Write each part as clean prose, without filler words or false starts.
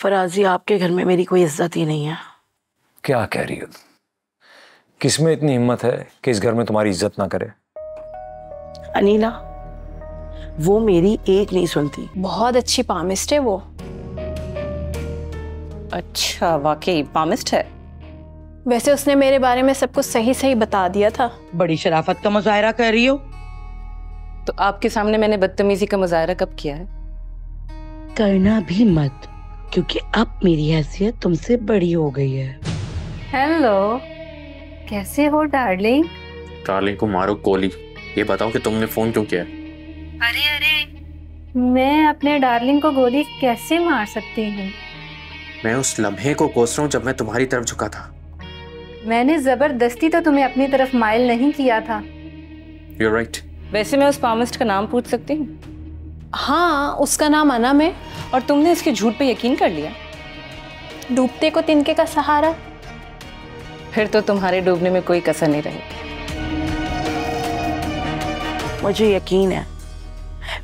फराजी, आपके घर में मेरी कोई इज्जत ही नहीं है। क्या कह रही हो? किसमें इतनी हिम्मत है कि इस घर में तुम्हारी इज्जत ना करे? अनीला, वो मेरी एक नहीं सुनती। बहुत अच्छी पामिस्ट है वो। अच्छा, वाकई पामिस्ट है। वैसे उसने मेरे बारे में सब कुछ सही सही बता दिया था। बड़ी शराफत का मुजाहरा कर रही हो। तो आपके सामने मैंने बदतमीजी का मुजाहरा कब किया है? करना भी मत, क्योंकि अब मेरी हैसियत तुमसे बड़ी हो गई है। हेलो, कैसे हो डार्लिंग? डार्लिंग को मारो गोली। ये बताओ कि तुमने फोन क्यों किया? अरे मैं अपने डार्लिंग को गोली कैसे मार सकती हूँ? मैं उस लम्हे को कोस रहा हूँ जब मैं तुम्हारी तरफ झुका था। मैंने जबरदस्ती तो तुम्हें अपनी तरफ माइल नहीं किया था। You're right. वैसे मैं उस पामिस्ट का नाम पूछ सकती हूँ? हाँ, उसका नाम अनम है। और तुमने इसके झूठ पे यकीन कर लिया? डूबते को तिनके का सहारा। फिर तो तुम्हारे डूबने में कोई कसर नहीं रहेगी। मुझे यकीन है,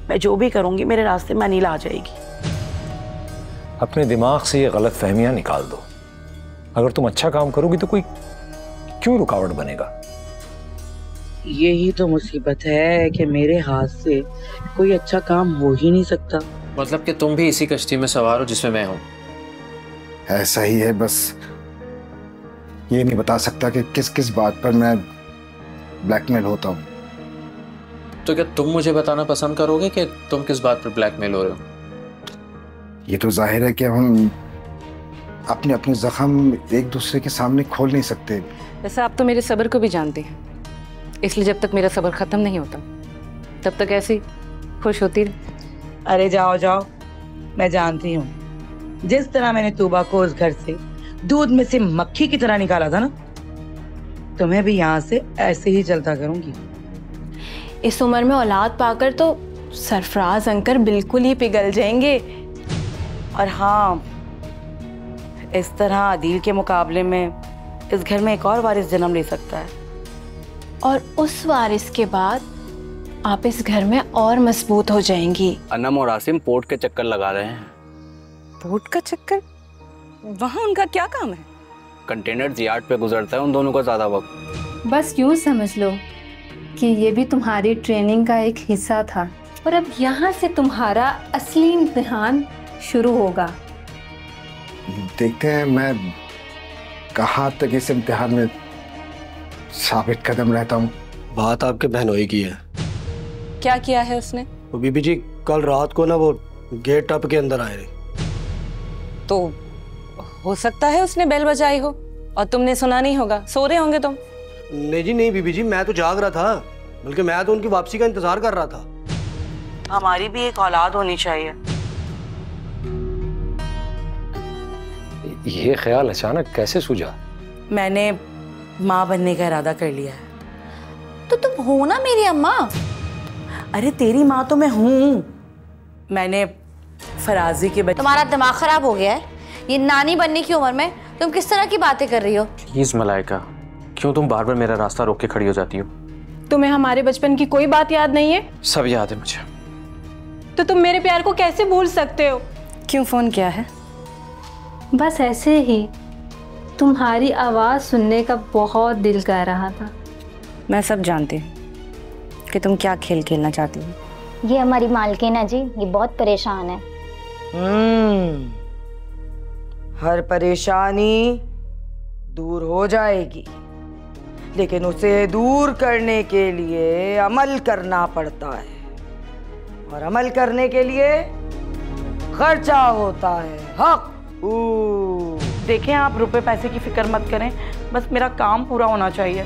मैं जो भी करूंगी मेरे रास्ते में अनीला आ जाएगी। अपने दिमाग से ये गलत फहमियां निकाल दो। अगर तुम अच्छा काम करोगी तो कोई क्यों रुकावट बनेगा? यही तो मुसीबत है कि मेरे हाथ से कोई अच्छा काम हो ही नहीं सकता। मतलब कि तुम भी इसी कश्ती में सवार हो जिसमें मैं हूँ? ऐसा ही है, बस ये नहीं बता सकता कि किस किस बात पर मैं ब्लैकमेल होता हूँ। तो क्या तुम मुझे बताना पसंद करोगे कि तुम किस बात पर ब्लैकमेल हो रहे हो? ये तो जाहिर है कि हम अपने अपने जख्म एक दूसरे के सामने खोल नहीं सकते। वैसे आप तो मेरे सब्र को भी जानते हैं, इसलिए जब तक मेरा सब्र खत्म नहीं होता तब तक ऐसे ही खुश होती रहे। अरे जाओ जाओ, मैं जानती हूँ जिस तरह मैंने तूबा को उस घर से दूध में से मक्खी की तरह निकाला था ना, तुम्हें भी यहाँ से ऐसे ही चलता करूंगी। इस उम्र में औलाद पाकर तो सरफराज अंकल बिल्कुल ही पिघल जाएंगे। और हाँ, इस तरह आदिल के मुकाबले में इस घर में एक और वारिस जन्म ले सकता है। और उस वारिस के बाद आप इस घर में और मजबूत हो जाएंगी। अनम और आसिम पोर्ट के चक्कर लगा रहे हैं। पोर्ट का चक्कर? वहाँ उनका क्या काम है? कंटेनर यार्ड पे गुजरता है उन दोनों का ज्यादा वक्त। बस यूं समझ लो कि ये भी तुम्हारी ट्रेनिंग का एक हिस्सा था और अब यहाँ से तुम्हारा असली इम्तिहान शुरू होगा। देखते हैं मैं कहाँ तक इस इम्तिहान में साबित कदम रहता हूँ। बात आपके बहनोई की है। क्या किया है उसने? तो बीबी जी कल रात को ना वो गेट टप के अंदर आए। तो हो सकता है उसने बेल बजाई हो और तुमने सुना नहीं होगा, सो रहे होंगे तुम। नहीं जी नहीं बीबी जी, मैं तो जाग रहा था, बल्कि मैं तो उनकी वापसी का इंतजार कर रहा था। हमारी भी एक औलाद होनी चाहिए। ये ख्याल अचानक कैसे सूझा? मैंने माँ बनने का इरादा कर लिया है। तो तुम हो ना मेरी अम्मा? अरे तेरी माँ तो मैं हूँ। मैंने फराजी के बच्चे। तुम्हारा दिमाग खराब हो गया है? ये नानी बनने की उम्र में तुम किस तरह की बातें कर रही हो? प्लीज मलाइका, क्यों तुम बार बार मेरा रास्ता रोक के खड़ी हो जाती हो? तुम्हें हमारे बचपन की कोई बात याद नहीं है? सब याद है मुझे। तो तुम मेरे प्यार को कैसे भूल सकते हो? क्यों फोन किया है? बस ऐसे ही, तुम्हारी आवाज़ सुनने का बहुत दिल कर रहा था। मैं सब जानती हूँ कि तुम क्या खेल खेलना चाहती हो। ये हमारी मालकिन है जी, ये बहुत परेशान है। हर परेशानी दूर हो जाएगी, लेकिन उसे दूर करने के लिए अमल करना पड़ता है, और अमल करने के लिए खर्चा होता है। हक। देखें, आप रुपए पैसे की फिक्र मत करें, बस मेरा काम पूरा होना चाहिए।